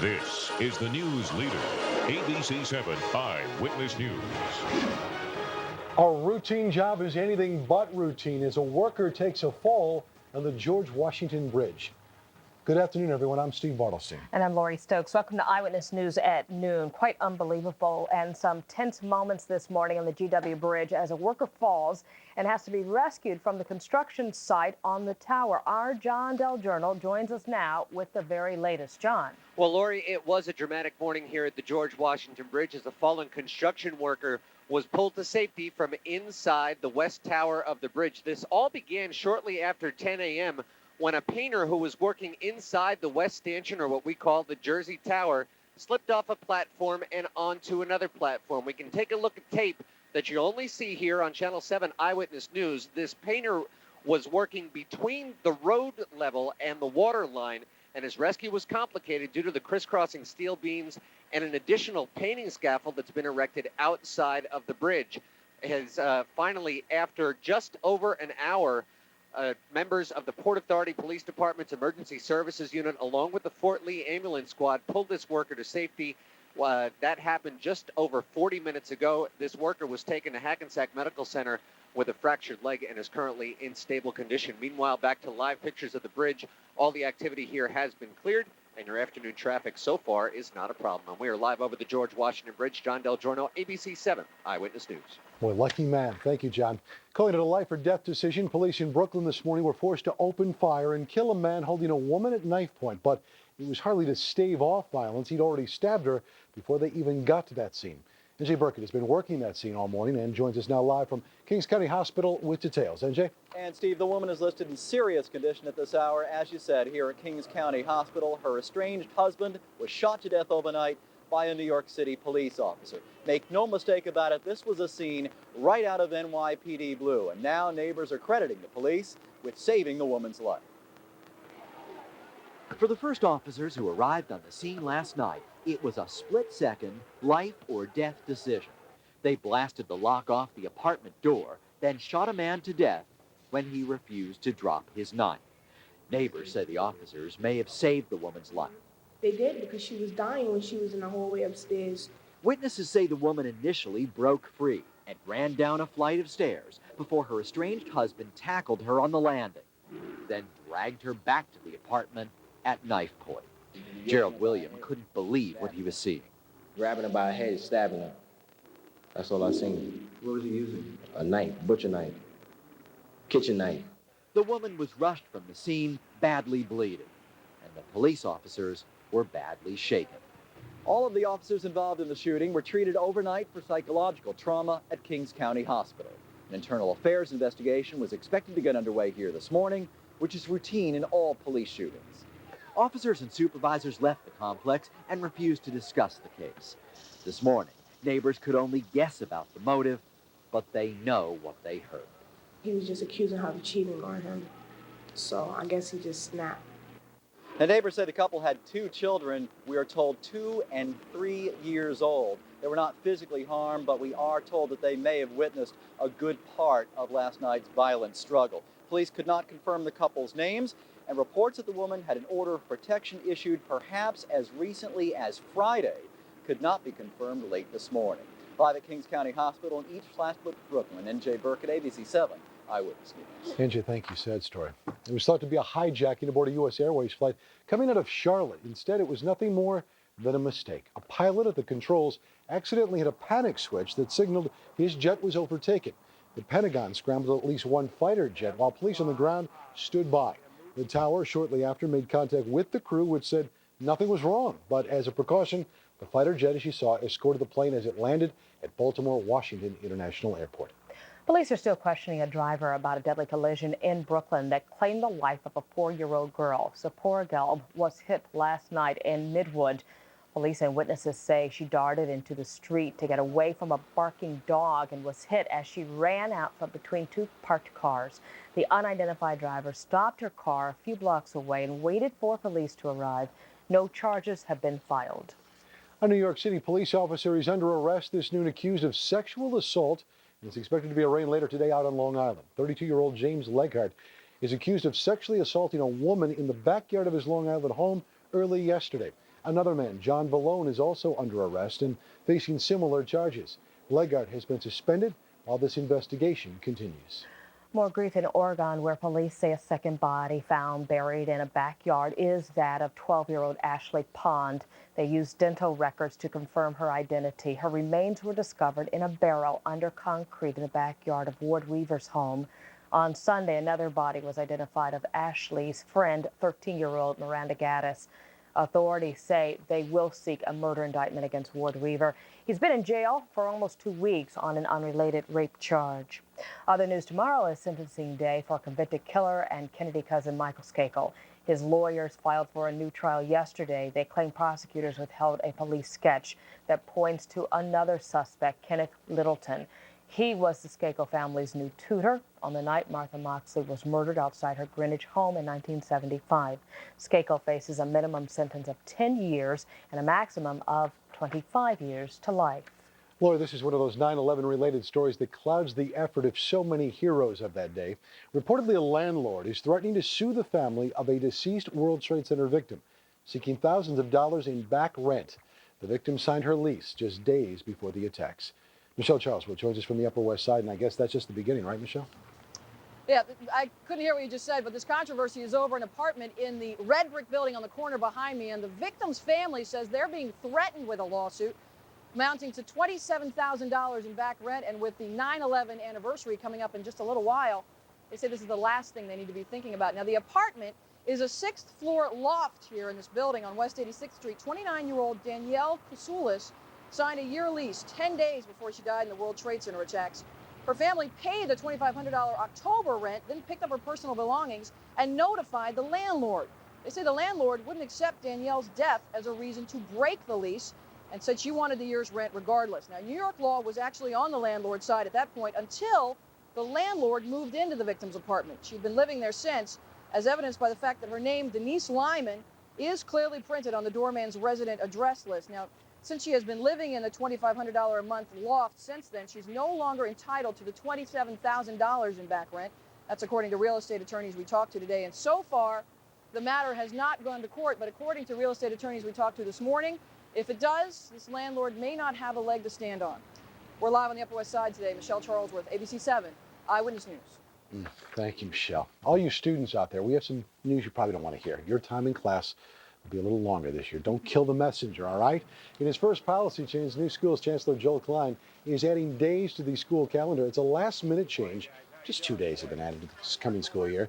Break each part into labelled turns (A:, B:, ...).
A: This is the news leader, ABC 7 Eyewitness News.
B: A routine job is anything but routine as a worker takes a fall on the George Washington Bridge. Good afternoon, everyone. I'm Steve Bartlestein.
C: And I'm Lori Stokes. Welcome to Eyewitness News at noon. Quite unbelievable and some tense moments this morning on the GW Bridge as a worker falls and has to be rescued from the construction site on the tower. Our John Del Giorno joins us now with the very latest. John.
D: Well, Lori, it was a dramatic morning here at the George Washington Bridge as a fallen construction worker was pulled to safety from inside the west tower of the bridge. This all began shortly after 10 a.m. when a painter who was working inside the west stanchion, or what we call the Jersey Tower, slipped off a platform and onto another platform. We can take a look at tape that you only see here on Channel 7 Eyewitness News. This painter was working between the road level and the water line, and his rescue was complicated due to the crisscrossing steel beams and an additional painting scaffold that's been erected outside of the bridge. Finally, after just over an hour, members of the Port Authority Police Department's Emergency Services Unit, along with the Fort Lee Ambulance Squad, pulled this worker to safety. That happened just over 40 minutes ago. This worker was taken to Hackensack Medical Center with a fractured leg and is currently in stable condition. Meanwhile, back to live pictures of the bridge. All the activity here has been cleared, and your afternoon traffic so far is not a problem. And we are live over the George Washington Bridge. John Del Giorno, ABC 7 Eyewitness News.
B: Boy, lucky man. Thank you, John. Calling it a life or death decision, police in Brooklyn this morning were forced to open fire and kill a man holding a woman at knife point. But it was hardly to stave off violence. He'd already stabbed her before they even got to that scene. NJ Burkett has been working that scene all morning and joins us now live from Kings County Hospital with details. NJ?
E: And Steve, the woman is listed in serious condition at this hour. As you said, here at Kings County Hospital, her estranged husband was shot to death overnight by a New York City police officer. Make no mistake about it, this was a scene right out of NYPD Blue, and now neighbors are crediting the police with saving the woman's life.
F: For the first officers who arrived on the scene last night, it was a split-second, life or death decision. They blasted the lock off the apartment door, then shot a man to death when he refused to drop his knife. Neighbors say the officers may have saved the woman's life.
G: They did, because she was dying when she was in the hallway upstairs.
F: Witnesses say the woman initially broke free and ran down a flight of stairs before her estranged husband tackled her on the landing, then dragged her back to the apartment at knife point. Gerald William couldn't believe what he was seeing.
H: Grabbing her by her head, stabbing her. That's all I seen.
F: What was he using?
H: A knife, butcher knife, kitchen knife.
F: The woman was rushed from the scene, badly bleeding, and the police officers were badly shaken.
E: All of the officers involved in the shooting were treated overnight for psychological trauma at Kings County Hospital. An internal affairs investigation was expected to get underway here this morning, which is routine in all police shootings.
F: Officers and supervisors left the complex and refused to discuss the case. This morning, neighbors could only guess about the motive, but they know what they heard.
G: He was just accusing her of cheating on him, so I guess he just snapped.
E: The neighbors say the couple had 2 children. We are told 2 and 3 years old. They were not physically harmed, but we are told that they may have witnessed a good part of last night's violent struggle. Police could not confirm the couple's names, and reports that the woman had an order of protection issued perhaps as recently as Friday could not be confirmed late this morning. Live at Kings County Hospital in East Brooklyn, NJ Burkett, ABC 7 Eyewitness News.
B: NJ, thank you. Sad story. It was thought to be a hijacking aboard a U.S. Airways flight coming out of Charlotte. Instead, it was nothing more than a mistake. A pilot at the controls accidentally hit a panic switch that signaled his jet was overtaken. The Pentagon scrambled at least one fighter jet while police on the ground stood by. The tower shortly after made contact with the crew, which said nothing was wrong. But as a precaution, the fighter jet, as you saw, escorted the plane as it landed at Baltimore-Washington International Airport.
C: Police are still questioning a driver about a deadly collision in Brooklyn that claimed the life of a 4-year-old girl. Sephora Gelb was hit last night in Midwood. Police and witnesses say she darted into the street to get away from a barking dog and was hit as she ran out from between 2 parked cars. The unidentified driver stopped her car a few blocks away and waited for police to arrive. No charges have been filed.
B: A New York City police officer is under arrest this noon accused of sexual assault. It's expected to be arraigned later today out on Long Island. 32-year-old James Leghart is accused of sexually assaulting a woman in the backyard of his Long Island home early yesterday. Another man, John Vallone, is also under arrest and facing similar charges. Leggart has been suspended while this investigation continues.
C: More grief in Oregon, where police say a second body found buried in a backyard is that of 12-year-old Ashley Pond. They used dental records to confirm her identity. Her remains were discovered in a barrel under concrete in the backyard of Ward Weaver's home. On Sunday, another body was identified of Ashley's friend, 13-year-old Miranda Gaddis. Authorities say they will seek a murder indictment against Ward Weaver. He's been in jail for almost 2 weeks on an unrelated rape charge. Other news: tomorrow is sentencing day for convicted killer and Kennedy cousin Michael Skakel. His lawyers filed for a new trial yesterday. They claim prosecutors withheld a police sketch that points to another suspect, Kenneth Littleton. He was the Skakel family's new tutor on the night Martha Moxley was murdered outside her Greenwich home in 1975. Skakel faces a minimum sentence of 10 years and a maximum of 25 years to life.
B: Laura, this is one of those 9/11 related stories that clouds the effort of so many heroes of that day. Reportedly, a landlord is threatening to sue the family of a deceased World Trade Center victim, seeking thousands of dollars in back rent. The victim signed her lease just days before the attacks. Michelle Charlesworth joins us from the Upper West Side, and I guess that's just the beginning, right, Michelle?
I: Yeah, I couldn't hear what you just said, but this controversy is over an apartment in the red brick building on the corner behind me, and the victim's family says they're being threatened with a lawsuit amounting to $27,000 in back rent, and with the 9/11 anniversary coming up in just a little while, they say this is the last thing they need to be thinking about. Now, the apartment is a 6th-floor loft here in this building on West 86th Street. 29-year-old Danielle Kusoulis signed a year lease 10 days before she died in the World Trade Center attacks. Her family paid the $2,500 October rent, then picked up her personal belongings and notified the landlord. They say the landlord wouldn't accept Danielle's death as a reason to break the lease and said she wanted the year's rent regardless. Now, New York law was actually on the landlord's side at that point until the landlord moved into the victim's apartment. She'd been living there since, as evidenced by the fact that her name, Denise Lyman, is clearly printed on the doorman's resident address list. Now, since she has been living in the $2,500 a month loft since then, she's no longer entitled to the $27,000 in back rent. That's according to real estate attorneys we talked to today. And so far, the matter has not gone to court, but according to real estate attorneys we talked to this morning, if it does, this landlord may not have a leg to stand on. We're live on the Upper West Side today. Michelle Charlesworth, ABC 7, Eyewitness News.
B: Thank you, Michelle. All you students out there, we have some news you probably don't want to hear. Your time in class will be a little longer this year. Don't kill the messenger, all right? In his first policy change, New Schools Chancellor Joel Klein is adding days to the school calendar. It's a last-minute change. Just 2 days have been added to this coming school year.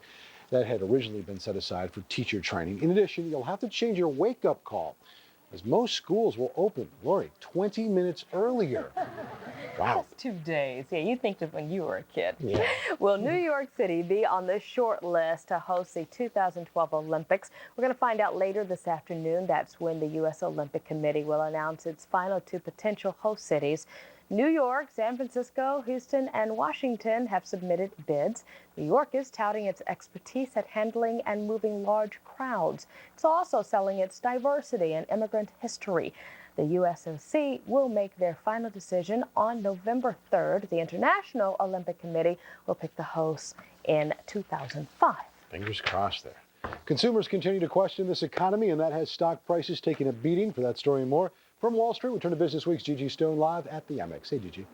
B: That had originally been set aside for teacher training. In addition, you'll have to change your wake-up call, as most schools will open, Lori, 20 minutes earlier. Wow.
C: Just 2 days. Yeah, you think of when you were a kid.
B: Yeah.
C: Will New York City be on the short list to host the 2012 Olympics? We're going to find out later this afternoon. That's when the U.S. Olympic Committee will announce its final 2 potential host cities. New York, San Francisco, Houston, and Washington have submitted bids. New York is touting its expertise at handling and moving large crowds. It's also selling its diversity and immigrant history. The USOC will make their final decision on November 3rd. The International Olympic Committee will pick the hosts in 2005.
B: Fingers crossed there. Consumers continue to question this economy, and that has stock prices taking a beating. For that story and more, from Wall Street, we turn to Business Week's Gigi Stone live at the Amex. Hey, Gigi.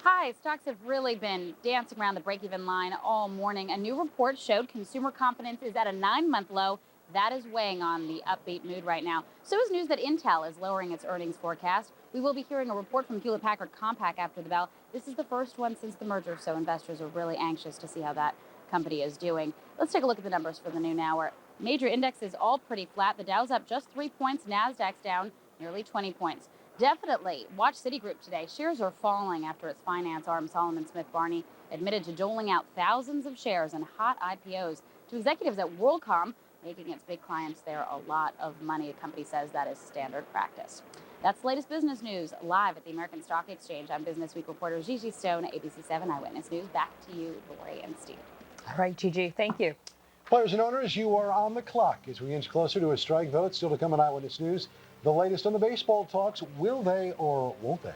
J: Hi, stocks have really been dancing around the break-even line all morning. A new report showed consumer confidence is at a 9-month low. That is weighing on the upbeat mood right now. So is news that Intel is lowering its earnings forecast. We will be hearing a report from Hewlett-Packard Compaq after the bell. This is the first one since the merger, so investors are really anxious to see how that company is doing. Let's take a look at the numbers for the noon hour. Major indexes all pretty flat. The Dow's up just 3 points. Nasdaq's down nearly 20 points. Definitely watch Citigroup today. Shares are falling after its finance arm, Solomon Smith Barney, admitted to doling out thousands of shares in hot IPOs to executives at WorldCom, making its big clients there a lot of money. The company says that is standard practice. That's the latest business news live at the American Stock Exchange. I'm Business Week reporter Gigi Stone, ABC 7 Eyewitness News. Back to you, Lori and Steve.
C: All right, Gigi, thank you.
B: Players and owners, you are on the clock as we inch closer to a strike vote. Still to come on Eyewitness News. The latest on the baseball talks. Will they or won't they?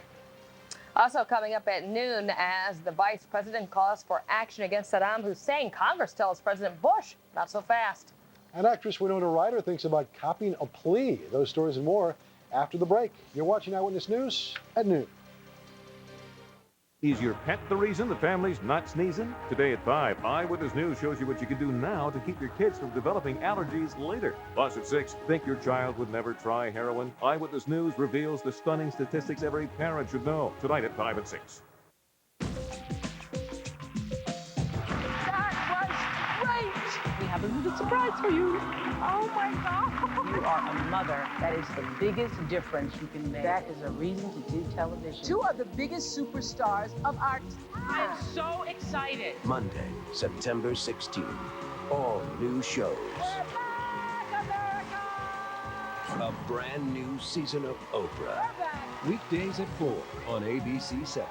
C: Also coming up at noon, as the vice president calls for action against Saddam Hussein, Congress tells President Bush not so fast.
B: And actress Winona Ryder thinks about copying a plea. Those stories and more after the break. You're watching Eyewitness News at noon.
A: Is your pet the reason the family's not sneezing? Today at 5, Eyewitness News shows you what you can do now to keep your kids from developing allergies later. Plus at 6, think your child would never try heroin? Eyewitness News reveals the stunning statistics every parent should know. Tonight at 5 and 6.
K: That was great! We have a little surprise for you. Oh my God! You are a mother. That is the biggest difference you can make. That is a reason to do television. Two of the biggest superstars of our time. I'm so excited.
L: Monday, September 16th. All new shows.
K: We're back, America!
L: A brand new season of Oprah. Weekdays at 4 on ABC 7.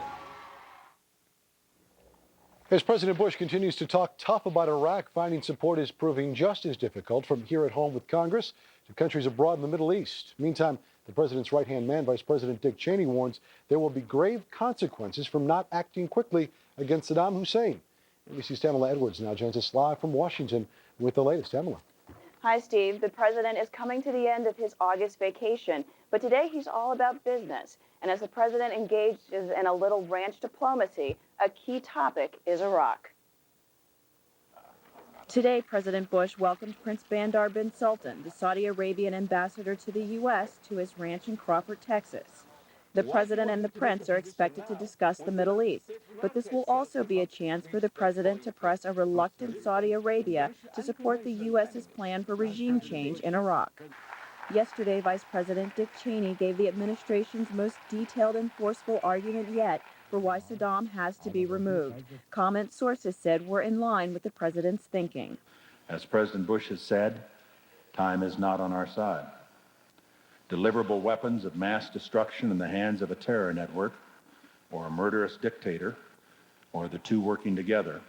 B: As President Bush continues to talk tough about Iraq, finding support is proving just as difficult from here at home with Congress to countries abroad in the Middle East. Meantime, the president's right-hand man, Vice President Dick Cheney, warns there will be grave consequences from not acting quickly against Saddam Hussein. ABC's Tamala Edwards now joins us live from Washington with the latest. Tamala.
M: Hi, Steve. The president is coming to the end of his August vacation, but today he's all about business. And as the president engages in a little ranch diplomacy, a key topic is Iraq. Today, President Bush welcomed Prince Bandar bin Sultan, the Saudi Arabian ambassador to the U.S., to his ranch in Crawford, Texas. The president and the prince are expected to discuss the Middle East, but this will also be a chance for the president to press a reluctant Saudi Arabia to support the U.S.'s plan for regime change in Iraq. Yesterday, Vice President Dick Cheney gave the administration's most detailed and forceful argument yet for why Saddam has to be removed. Comments sources said were in line with the president's thinking.
N: As President Bush has said, time is not on our side. Deliverable weapons of mass destruction in the hands of a terror network or a murderous dictator, or the two working together,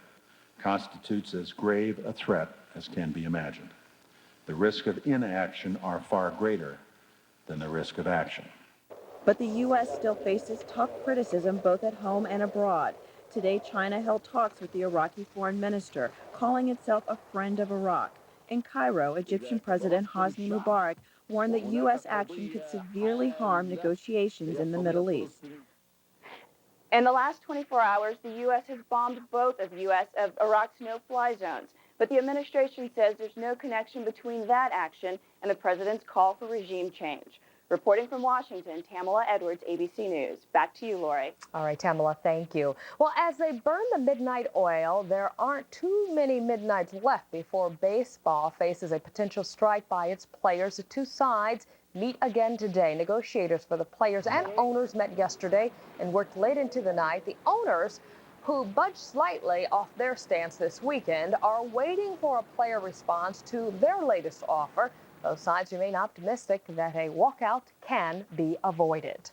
N: constitutes as grave a threat as can be imagined. The risk of inaction are far greater than the risk of action.
M: But the U.S. still faces tough criticism both at home and abroad. Today, China held talks with the Iraqi foreign minister, calling itself a friend of Iraq. In Cairo, Egyptian President Hosni Mubarak warned that U.S. action could severely harm negotiations in the Middle East. In the last 24 hours, the U.S. has bombed both of Iraq's no-fly zones. But the administration says there's no connection between that action and the president's call for regime change. Reporting from Washington, Tamala Edwards, ABC News. Back to you, Lori.
C: All right, Tamala, thank you. Well, as they burn the midnight oil, there aren't too many midnights left before baseball faces a potential strike by its players. The two sides meet again today. Negotiators for the players and owners met yesterday and worked late into the night. The owners, who budged slightly off their stance this weekend, are waiting for a player response to their latest offer. Both sides remain optimistic that a walkout can be avoided.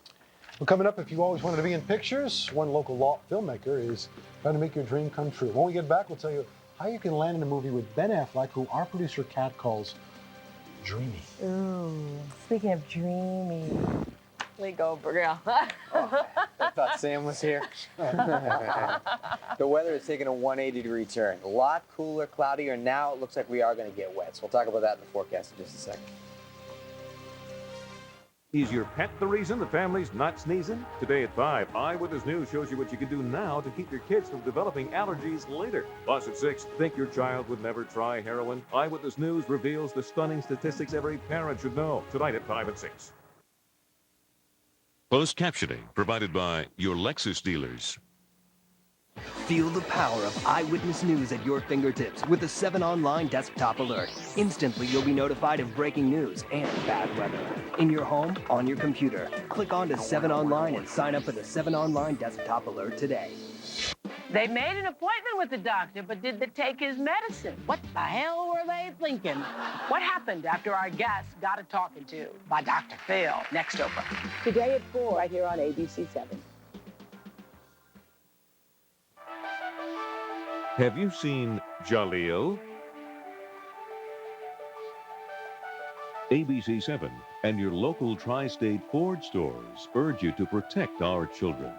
B: Well, coming up, if you always wanted to be in pictures, one local law filmmaker is trying to make your dream come true. When we get back, we'll tell you how you can land in a movie with Ben Affleck, who our producer Kat calls dreamy.
C: Ooh, speaking of dreamy, Lee Goldberg. Yeah.
O: I thought Sam was here. The weather is taking a 180-degree turn. A lot cooler, cloudier, and now it looks like we are going to get wet. So we'll talk about that in the forecast in just a second.
A: Is your pet the reason the family's not sneezing? Today at 5, Eyewitness News shows you what you can do now to keep your kids from developing allergies later. Plus at 6, think your child would never try heroin? Eyewitness News reveals the stunning statistics every parent should know. Tonight at 5 and 6. Closed captioning provided by your Lexus dealers.
L: Feel the power of Eyewitness News at your fingertips with the 7 Online Desktop Alert. Instantly, you'll be notified of breaking news and bad weather. In your home, on your computer. Click on to 7 Online and sign up for the 7 Online Desktop Alert today.
K: They made an appointment with the doctor, but did they take his medicine? What the hell were they thinking? What happened after our guest got a talking to by Dr. Phil? Next Oprah.
G: Today at 4, right here on ABC 7.
A: Have you seen Jaleel? ABC 7 and your local tri-state Ford stores urge you to protect our children.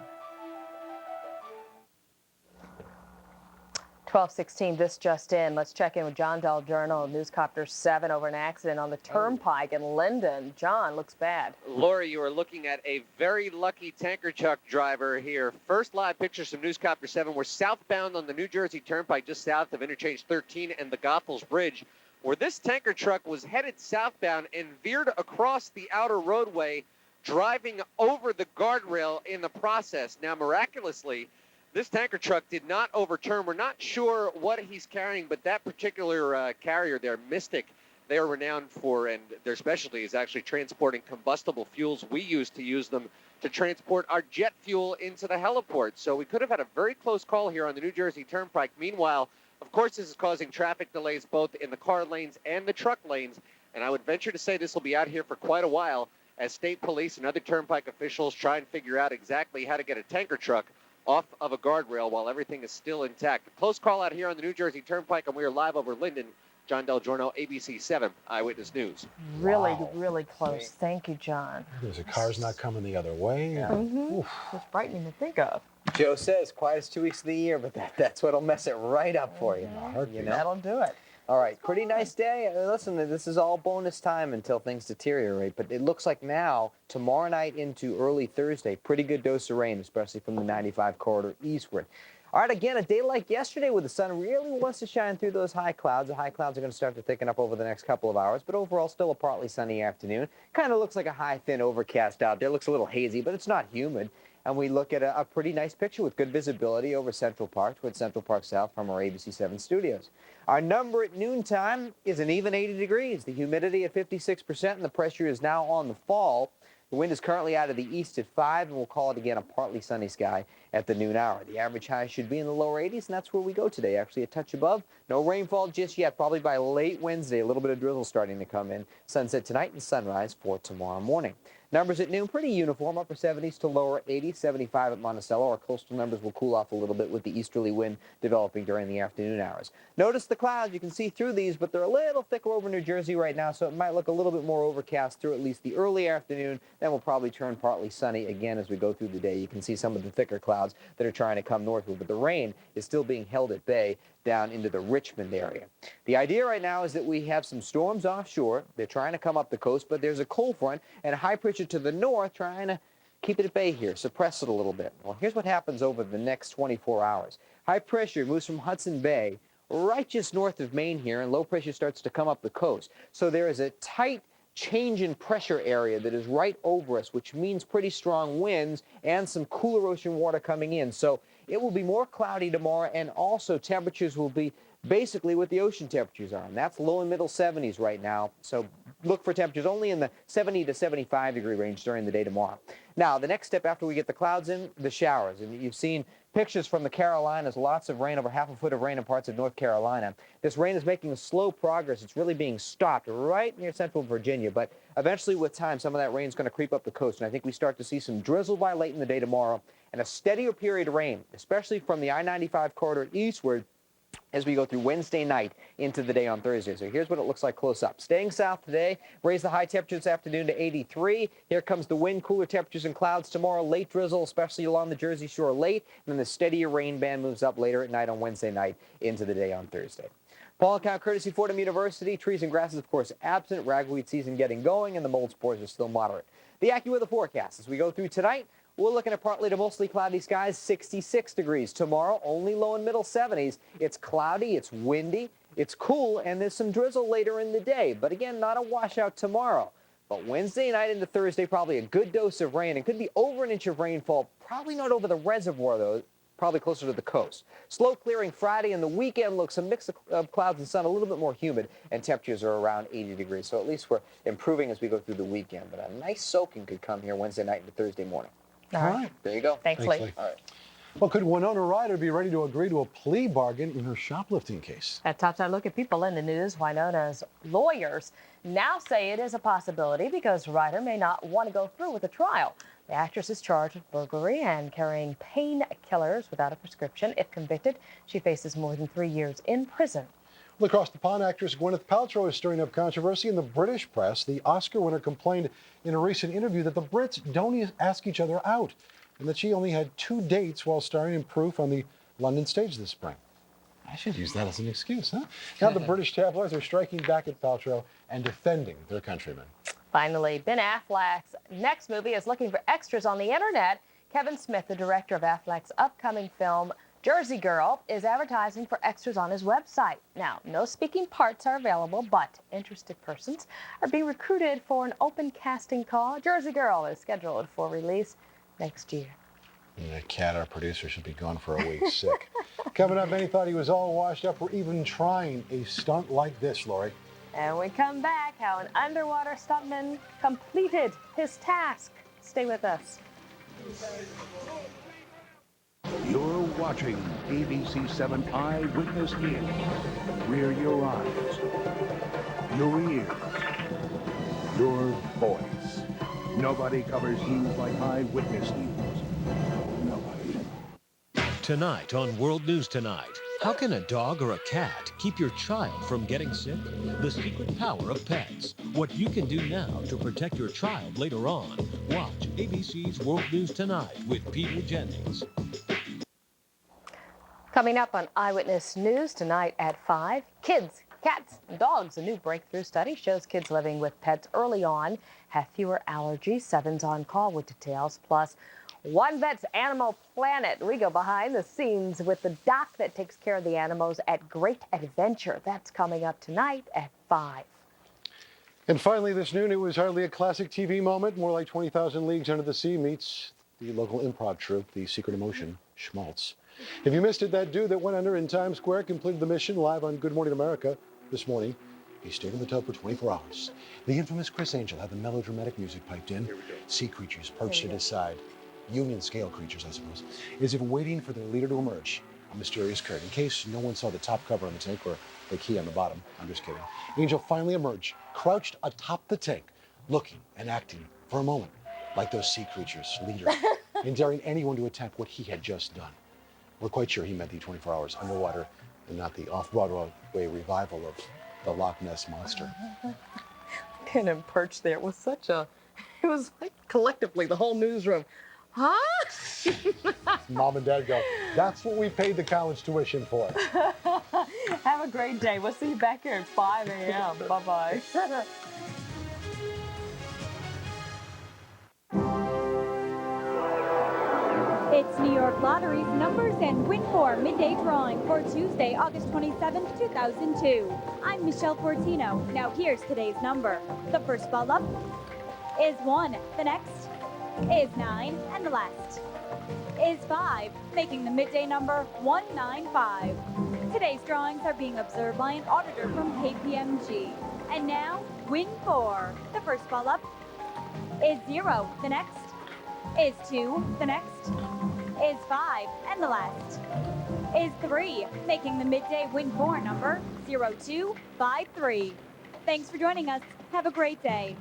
C: 12:16, this just in. Let's check in with John Del Giorno, Newscopter 7, over an accident on the turnpike in Linden. John, looks bad.
D: Laura, you are looking at a very lucky tanker truck driver here. First live pictures from Newscopter 7. We're southbound on the New Jersey Turnpike, just south of Interchange 13 and the Goethals Bridge, where this tanker truck was headed southbound and veered across the outer roadway, driving over the guardrail in the process. Now, miraculously, this tanker truck did not overturn. We're not sure what he's carrying, but that particular carrier there, Mystic, they're renowned for, and their specialty is actually transporting combustible fuels. We used to use them to transport our jet fuel into the heliport. So we could have had a very close call here on the New Jersey Turnpike. Meanwhile, of course, this is causing traffic delays both in the car lanes and the truck lanes. And I would venture to say this will be out here for quite a while as state police and other turnpike officials try and figure out exactly how to get a tanker truck off of a guardrail while everything is still intact. A close call out here on the New Jersey Turnpike, and we are live over Linden. John Del Giorno, ABC 7 Eyewitness News.
C: Really, really close. Thank you, John.
B: There's a car's not coming the other way.
C: It's frightening to think of.
O: Joe says quietest 2 weeks of the year, but that's what'll mess it right up for you. You know?
C: That'll do it.
O: All right, pretty nice day. Listen, this is all bonus time until things deteriorate, but it looks like now, tomorrow night into early Thursday, pretty good dose of rain, especially from the 95 corridor eastward. All right, again, a day like yesterday where the sun really wants to shine through those high clouds. The high clouds are going to start to thicken up over the next couple of hours, but overall still a partly sunny afternoon. Kind of looks like a high, thin overcast out there. Looks a little hazy, but it's not humid. And we look at a pretty nice picture with good visibility over Central Park towards Central Park South from our ABC 7 studios. Our number at noontime is an even 80 degrees. The humidity at 56%, and the pressure is now on the fall. The wind is currently out of the east at 5, and we'll call it again a partly sunny sky at the noon hour. The average high should be in the lower 80s, and that's where we go today, actually a touch above. No rainfall just yet, probably by late Wednesday. A little bit of drizzle starting to come in. Sunset tonight and sunrise for tomorrow morning. Numbers at noon, pretty uniform, upper 70s to lower 80s, 75 at Monticello. Our coastal numbers will cool off a little bit with the easterly wind developing during the afternoon hours. Notice the clouds. You can see through these, but they're a little thicker over New Jersey right now, so it might look a little bit more overcast through at least the early afternoon. Then we'll probably turn partly sunny again as we go through the day. You can see some of the thicker clouds that are trying to come northward, but the rain is still being held at bay down into the Richmond area. The idea right now is that we have some storms offshore. They're trying to come up the coast, but there's a cold front and a high pressure to the north trying to keep it at bay here, suppress it a little bit. Well, here's what happens over the next 24 hours. High pressure moves from Hudson Bay right just north of Maine here, and low pressure starts to come up the coast. So there is a tight change in pressure area that is right over us, which means pretty strong winds and some cooler ocean water coming in. So it will be more cloudy tomorrow, and also temperatures will be basically what the ocean temperatures are, and that's low and middle 70s right now. So look for temperatures only in the 70 to 75 degree range during the day tomorrow. Now, the next step after we get the clouds in, the showers. And you've seen pictures from the Carolinas, lots of rain, over half a foot of rain in parts of North Carolina. This rain is making a slow progress. It's really being stopped right near central Virginia, but eventually with time, some of that rain is going to creep up the coast, and I think we start to see some drizzle by late in the day tomorrow, and a steadier period of rain, especially from the I-95 corridor eastward, as we go through Wednesday night into the day on Thursday. So here's what it looks like close up. Staying south today, raise the high temperature this afternoon to 83. Here comes the wind, cooler temperatures and clouds tomorrow. Late drizzle, especially along the Jersey Shore late. And then the steadier rain band moves up later at night on Wednesday night into the day on Thursday. Pollen count courtesy Fordham University. Trees and grasses, of course, absent. Ragweed season getting going, and the mold spores are still moderate. The AccuWeather forecast as we go through tonight. We're looking at partly to mostly cloudy skies, 66 degrees. Tomorrow, only low and middle 70s. It's cloudy, it's windy, it's cool, and there's some drizzle later in the day. But again, not a washout tomorrow. But Wednesday night into Thursday, probably a good dose of rain. It could be over an inch of rainfall, probably not over the reservoir, though, probably closer to the coast. Slow clearing Friday, and the weekend looks a mix of clouds and sun, a little bit more humid, and temperatures are around 80 degrees. So at least we're improving as we go through the weekend. But a nice soaking could come here Wednesday night into Thursday morning.
C: All right.
O: There you go.
C: Thanks, Lee.
O: All right.
B: Well, could Winona Ryder be ready to agree to a plea bargain in her shoplifting case?
C: At Top 10 Look at People in the News, Winona's lawyers now say it is a possibility because Ryder may not want to go through with the trial. The actress is charged with burglary and carrying painkillers without a prescription. If convicted, she faces more than 3 years in prison.
B: Well, across the pond, actress Gwyneth Paltrow is stirring up controversy in the British press. The Oscar winner complained in a recent interview that the Brits don't ask each other out, and that she only had 2 dates while starring in Proof on the London stage this spring. I should use that as an excuse, huh? Now the British tabloids are striking back at Paltrow and defending their countrymen.
C: Finally, Ben Affleck's next movie is looking for extras on the internet. Kevin Smith, the director of Affleck's upcoming film Jersey Girl, is advertising for extras on his website. Now, no speaking parts are available, but interested persons are being recruited for an open casting call. Jersey Girl is scheduled for release next year.
B: And the cat, our producer, should be gone for a week sick. Coming up, many thought he was all washed up for even trying a stunt like this, Lori.
C: And we come back, how an underwater stuntman completed his task. Stay with us.
P: You're watching ABC 7 Eyewitness News. We're your eyes, your ears, your voice. Nobody covers news like Eyewitness News. Nobody.
Q: Tonight on World News Tonight, how can a dog or a cat keep your child from getting sick? The secret power of pets. What you can do now to protect your child later on. Watch ABC's World News Tonight with Peter Jennings.
C: Coming up on Eyewitness News tonight at 5, kids, cats, and dogs. A new breakthrough study shows kids living with pets early on have fewer allergies. 7's on call with details. Plus, One Vet's Animal Planet. We go behind the scenes with the doc that takes care of the animals at Great Adventure. That's coming up tonight at 5.
B: And finally, this noon, it was hardly a classic TV moment. More like 20,000 Leagues Under the Sea meets the local improv troupe, The Secret Emotion, Schmaltz. If you missed it, that dude that went under in Times Square completed the mission live on Good Morning America this morning. He stayed in the tub for 24 hours. The infamous Chris Angel had the melodramatic music piped in. Sea creatures perched at his side. Union scale creatures, I suppose, as if waiting for their leader to emerge. A mysterious curtain. In case no one saw the top cover on the tank or the key on the bottom. I'm just kidding. Angel finally emerged, crouched atop the tank, looking and acting for a moment like those sea creatures' leader, and daring anyone to attempt what he had just done. We're quite sure he meant the 24 hours underwater and not the off-Broadway revival of the Loch Ness Monster.
C: Pin and perch there. It was it was like collectively the whole newsroom. Huh?
B: Mom and Dad go, that's what we paid the college tuition for.
C: Have a great day. We'll see you back here at 5 a.m. Bye-bye.
R: It's New York Lottery's numbers and win for midday drawing for Tuesday, August 27th, 2002. I'm Michelle Fortino. Now here's today's number. The first ball up is 1. The next is 9. And the last is 5, making the midday number 195. Today's drawings are being observed by an auditor from KPMG. And now, win 4. The first ball up is 0. The next is 2. The next is 5. And the last is 3, making the midday win 4 number 0253. Thanks for joining us. Have a great day.